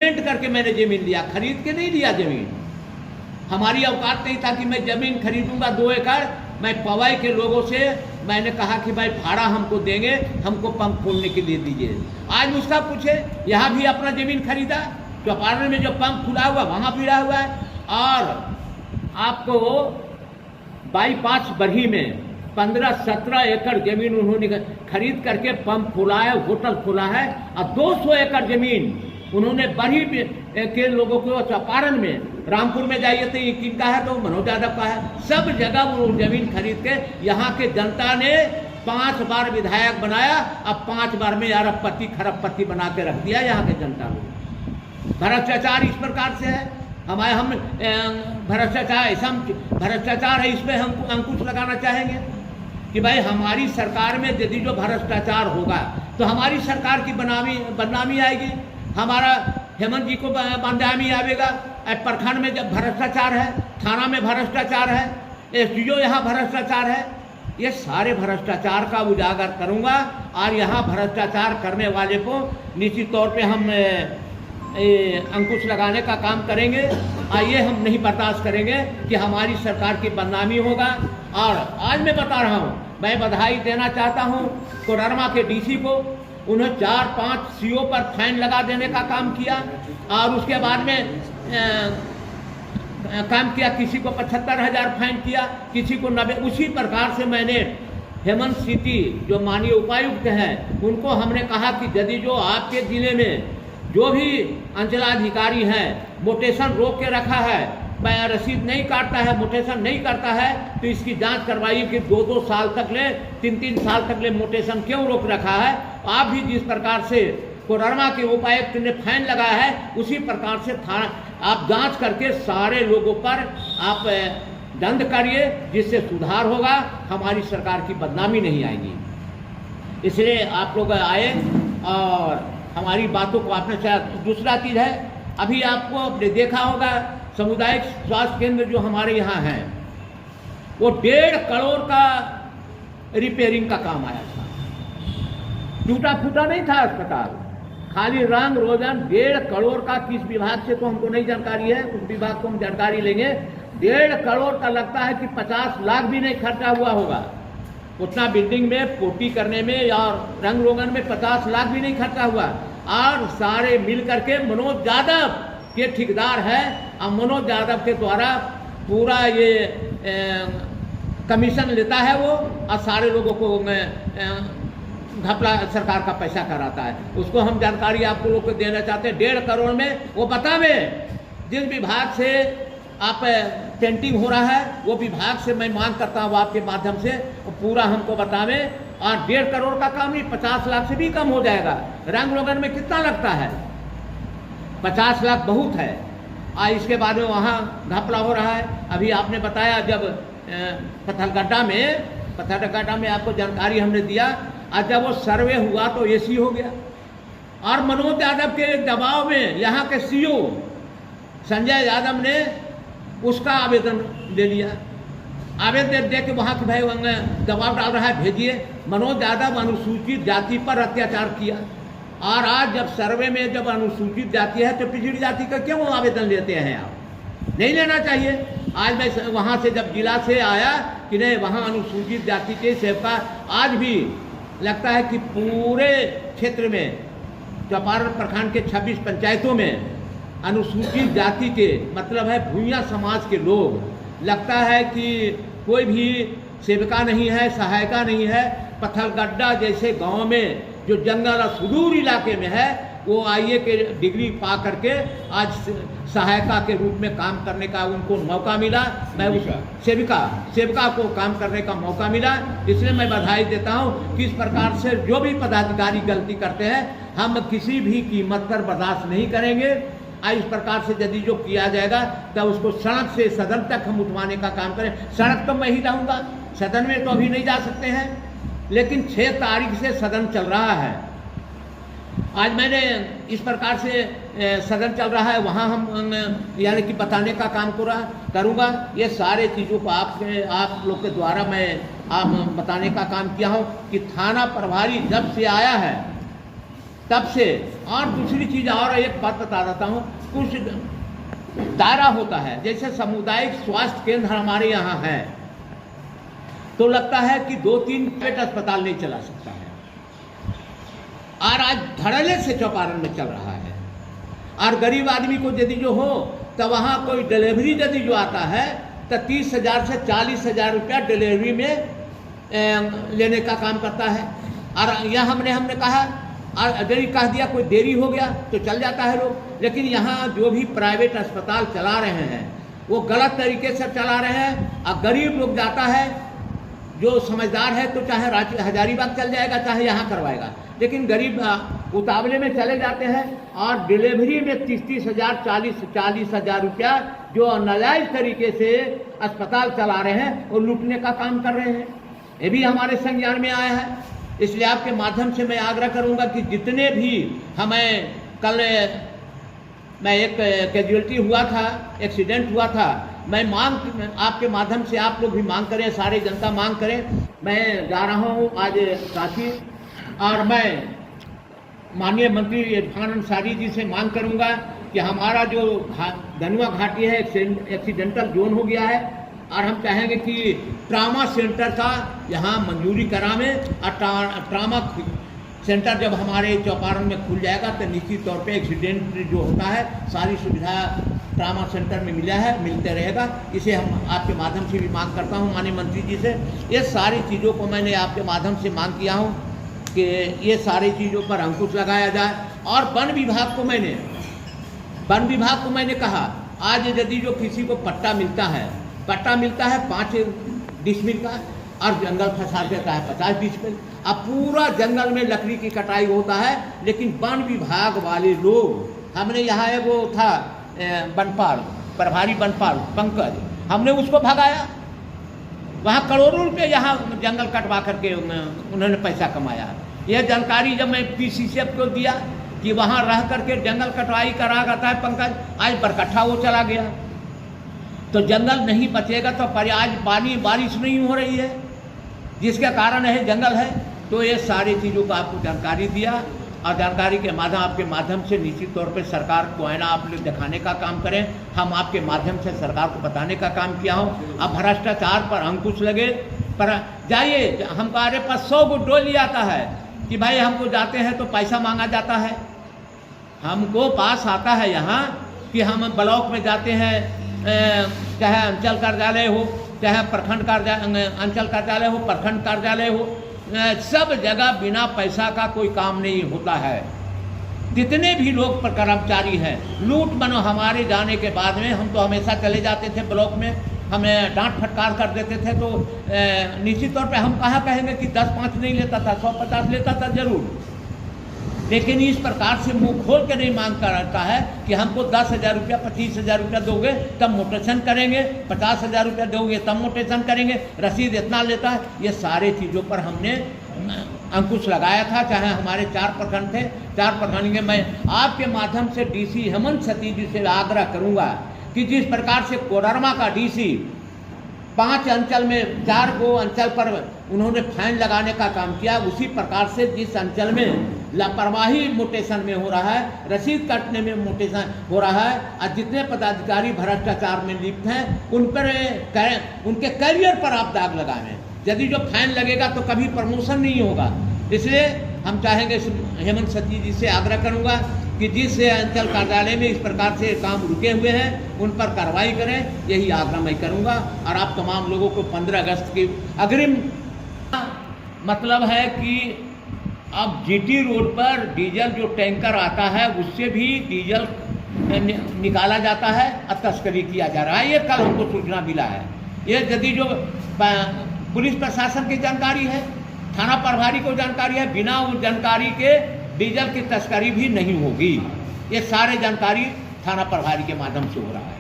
Payment करके मैंने जमीन लिया, खरीद के नहीं लिया जमीन। हमारी औकात नहीं था कि मैं जमीन खरीदूंगा 2 एकड़। मैं पवाई के लोगों से मैंने कहा कि भाई भाड़ा हमको देंगे, हमको पंप खोलने के लिए दीजिए। आज उसका पूछे, यहाँ भी अपना जमीन खरीदा, चौपारण में जो पंप खुला हुआ वहाँ भिड़ा हुआ है। और आपको बाईपास बरही में 15-17 एकड़ जमीन उन्होंने खरीद करके पंप खोला है, होटल खोला है। और 200 एकड़ जमीन उन्होंने बरही के लोगों को, चौपारण में, रामपुर में जाइए तो ये किनका है, तो मनोज यादव का है। सब जगह वो जमीन खरीद के यहाँ के जनता ने 5 बार विधायक बनाया। अब 5 बार में अरबपति खरबपति बना के रख दिया यहाँ के जनता को। भ्रष्टाचार इस प्रकार से है। हम भ्रष्टाचार, ऐसा भ्रष्टाचार है, इस पर हम अंकुश लगाना चाहेंगे कि भाई हमारी सरकार में यदि जो भ्रष्टाचार होगा तो हमारी सरकार की बदनामी आएगी, हमारा हेमंत जी को बदनामी आएगा। प्रखंड में जब भ्रष्टाचार है, थाना में भ्रष्टाचार है, एसडीओ यहाँ भ्रष्टाचार है, ये सारे भ्रष्टाचार का उजागर करूँगा। और यहाँ भ्रष्टाचार करने वाले को निश्चित तौर पे हम अंकुश लगाने का काम करेंगे। आइए, हम नहीं बर्दाश्त करेंगे कि हमारी सरकार की बदनामी होगा। और आज मैं बता रहा हूँ, मैं बधाई देना चाहता हूँ कोडरमा के डीसी को। उन्हें 4-5 सीओ पर फाइन लगा देने का काम किया और उसके बाद में काम किया। किसी को 75,000 फाइन किया, किसी को 90। उसी प्रकार से मैंने हेमंत सिटी जो माननीय उपायुक्त हैं उनको हमने कहा कि यदि जो आपके जिले में जो भी अंचलाधिकारी हैं मोटेशन रोक के रखा है, मैं रसीद नहीं काटता है, मोटेशन नहीं करता है, तो इसकी जांच करवाइए कि 2-2 साल तक ले, 3-3 साल तक ले मोटेशन क्यों रोक रखा है। आप भी जिस प्रकार से कोडरमा के उपायुक्त ने फाइन लगाया है, उसी प्रकार से आप जांच करके सारे लोगों पर आप दंड करिए, जिससे सुधार होगा, हमारी सरकार की बदनामी नहीं आएगी। इसलिए आप लोग आए और हमारी बातों को आपने चाहा। दूसरा चीज़ है, अभी आपको आपने देखा होगा सामुदायिक स्वास्थ्य केंद्र जो हमारे यहाँ हैं, वो 1.5 करोड़ का रिपेयरिंग का काम आया था। टूटा फूटा नहीं था अस्पताल, खाली रंग रोजन। 1.5 करोड़ का किस विभाग से तो हमको नहीं जानकारी है, उस विभाग को हम जानकारी लेंगे। 1.5 करोड़ का लगता है कि 50 लाख भी नहीं खर्चा हुआ होगा। उतना बिल्डिंग में पोती करने में और रंग रोगन में 50 लाख भी नहीं खर्चा हुआ। और सारे मिल करके मनोज यादव के ठेकेदार है और मनोज यादव के द्वारा पूरा ये कमीशन लेता है वो, और सारे लोगों को घपला सरकार का पैसा कराता है। उसको हम जानकारी आपको लोग को देना चाहते हैं। 1.5 करोड़ में वो बतावे जिस विभाग से आप पेंटिंग हो रहा है, वो विभाग से मैं मांग करता हूँ आपके माध्यम से पूरा हमको बतावे। और 1.5 करोड़ का काम नहीं, 50 लाख से भी कम हो जाएगा। रंग रोगन में कितना लगता है? 50 लाख बहुत है। और इसके बाद में वहाँ घपला हो रहा है। अभी आपने बताया जब पत्थलगड्ढा में आपको जानकारी हमने दिया, और जब वो सर्वे हुआ तो एसी हो गया। और मनोज यादव के दबाव में यहाँ के सीओ संजय यादव ने उसका आवेदन ले लिया। आवेदन दे के वहाँ के भाई दबाव डाल रहा है, भेजिए। मनोज यादव अनुसूचित जाति पर अत्याचार किया। और आज जब सर्वे में जब अनुसूचित जाति है तो पिछड़ी जाति का क्यों आवेदन लेते हैं आप? नहीं लेना चाहिए। आज मैं वहाँ से जब जिला से आया कि नहीं, वहाँ अनुसूचित जाति के सेवका आज भी लगता है कि पूरे क्षेत्र में चौपारण प्रखंड के 26 पंचायतों में अनुसूचित जाति के मतलब है भूइयाँ समाज के लोग, लगता है कि कोई भी सेविका नहीं है, सहायिका नहीं है। पत्थलगड्ढा जैसे गांव में जो जंगल और सुदूर इलाके में है, वो आईए के डिग्री पा करके आज सहायिका के रूप में काम करने का उनको मौका मिला। मैं उस सेविका को काम करने का मौका मिला। इसलिए मैं बधाई देता हूँ कि इस प्रकार से जो भी पदाधिकारी गलती करते हैं, हम किसी भी कीमत पर बर्दाश्त नहीं करेंगे। इस प्रकार से यदि जो किया जाएगा तब उसको सड़क से सदन तक हम उठवाने का काम करें। सड़क तो मैं ही रहूँगा, सदन में तो अभी नहीं जा सकते हैं, लेकिन 6 तारीख से सदन चल रहा है। आज मैंने इस प्रकार से सदन चल रहा है, वहाँ हम यानी कि बताने का काम करूँगा। ये सारे चीज़ों को आप लोग के द्वारा मैं बताने का काम किया हूँ कि थाना प्रभारी जब से आया है तब से। और दूसरी चीज़ और एक बात बता देता हूँ, कुछ दायरा होता है, जैसे सामुदायिक स्वास्थ्य केंद्र हमारे यहाँ है, तो लगता है कि 2-3 प्राइवेट अस्पताल नहीं चला सकता है, और आज धड़ल्ले से चौपारण में चल रहा है। और गरीब आदमी को यदि जो हो तो वहाँ कोई डिलीवरी यदि जो आता है तो 30,000 से 40,000 रुपया डिलीवरी में लेने का काम करता है। और यह हमने कहा, और यदि कह दिया कोई देरी हो गया तो चल जाता है लोग। लेकिन यहाँ जो भी प्राइवेट अस्पताल चला रहे हैं वो गलत तरीके से चला रहे हैं। और गरीब लोग जाता है, जो समझदार है तो चाहे हजारीबाग चल जाएगा, चाहे यहाँ करवाएगा, लेकिन गरीब उतावले में चले जाते हैं और डिलीवरी में 30,000 40,000 रुपया जो नाजायज तरीके से अस्पताल चला रहे हैं और लूटने का काम कर रहे हैं। ये भी हमारे संज्ञान में आया है। इसलिए आपके माध्यम से मैं आग्रह करूंगा कि जितने भी हमें कल मैं एक कैजुअलिटी हुआ था, एक्सीडेंट हुआ था, मैं आपके माध्यम से आप लोग भी मांग करें, सारे जनता मांग करें। मैं जा रहा हूँ आज काशी, और मैं माननीय मंत्री इरफान अंसारी जी से मांग करूंगा कि हमारा जो धनुआ घाटी है एक्सीडेंटल जोन हो गया है, और हम चाहेंगे कि ट्रामा सेंटर का यहाँ मंजूरी करावें। और ट्रामा सेंटर जब हमारे चौपारण में खुल जाएगा तो निश्चित तौर पे एक्सीडेंट जो होता है सारी सुविधा ट्रामा सेंटर में मिलते रहेगा। इसे हम आपके माध्यम से भी मांग करता हूँ माननीय मंत्री जी से। ये सारी चीज़ों को मैंने आपके माध्यम से मांग किया हूँ कि ये सारी चीज़ों पर अंकुश लगाया जाए। और वन विभाग को मैंने कहा, आज यदि जो किसी को पट्टा मिलता है 5 डिसमिल का, और जंगल फंसा देता है 50 डिसमिल। अब पूरा जंगल में लकड़ी की कटाई होता है, लेकिन वन विभाग वाले लोग, हमने यहाँ एक वो था बनपाल, प्रभारी बनपाल पंकज, हमने उसको भगाया। वहाँ करोड़ों रुपए यहाँ जंगल कटवा करके उन्होंने पैसा कमाया। यह जानकारी जब मैं PCCF को दिया कि वहाँ रह करके जंगल कटवाई करा करता है पंकज, आज बरकट्ठा वो चला गया। तो जंगल नहीं बचेगा तो आज बारिश नहीं हो रही है, जिसका कारण है जंगल है। तो ये सारी चीज़ों को आपको जानकारी दिया, और जानकारी के माध्यम आपके माध्यम से निश्चित तौर पे सरकार को आईना आप लोग दिखाने का काम करें। हम आपके माध्यम से सरकार को बताने का काम किया हूँ। अब भ्रष्टाचार पर अंकुश लगे, पर जाइए, हमारे पास 100 गो डोली आता है कि भाई हमको जाते हैं तो पैसा मांगा जाता है। हमको पास आता है यहाँ कि हम ब्लॉक में जाते हैं, चाहे अंचल कार्यालय हो, चाहे प्रखंड कार्यालय, अंचल कार्यालय हो, प्रखंड कार्यालय हो, सब जगह बिना पैसा का कोई काम नहीं होता है। जितने भी लोग कर्मचारी हैं, लूट मनो हमारे जाने के बाद में हम तो हमेशा चले जाते थे ब्लॉक में, हमें डांट फटकार कर देते थे। तो निश्चित तौर पे हम कहाँ कहेंगे कि 10-5 नहीं लेता था, 150 लेता था जरूर, लेकिन इस प्रकार से मुंह खोल के नहीं मांग करता है कि हमको 10,000 रुपया 25,000 रुपया दोगे तब मोटेशन करेंगे, 50,000 रुपया दोगे तब मोटेशन करेंगे, रसीद इतना लेता है। ये सारे चीज़ों पर हमने अंकुश लगाया था। चाहे हमारे 4 प्रखंड थे, 4 प्रखंड के मैं आपके माध्यम से DC हेमंत सती जी से आग्रह करूँगा कि जिस प्रकार से कोडरमा का DC 5 अंचल में 4 गो अंचल पर उन्होंने फाइन लगाने का काम किया, उसी प्रकार से जिस अंचल में लापरवाही मोटेशन में हो रहा है, रसीद काटने में मोटेशन हो रहा है, और जितने पदाधिकारी भ्रष्टाचार में लिप्त हैं उनके करियर पर आप दाग लगाएं। यदि जो फाइन लगेगा तो कभी प्रमोशन नहीं होगा। इसलिए हम चाहेंगे, हेमंत सती जी से आग्रह करूंगा कि जिस अंचल कार्यालय में इस प्रकार से काम रुके हुए हैं उन पर कार्रवाई करें, यही आग्रह मैं करूंगा। और आप तमाम लोगों को 15 अगस्त की अग्रिम मतलब है कि अब GT रोड पर डीजल जो टैंकर आता है उससे भी डीजल निकाला जाता है और तस्करी किया जा रहा है। ये कल हमको सूचना मिला है। ये यदि जो पुलिस प्रशासन की जानकारी है, थाना प्रभारी को जानकारी है, बिना उस जानकारी के डीजल की तस्करी भी नहीं होगी। ये सारे जानकारी थाना प्रभारी के माध्यम से हो रहा है।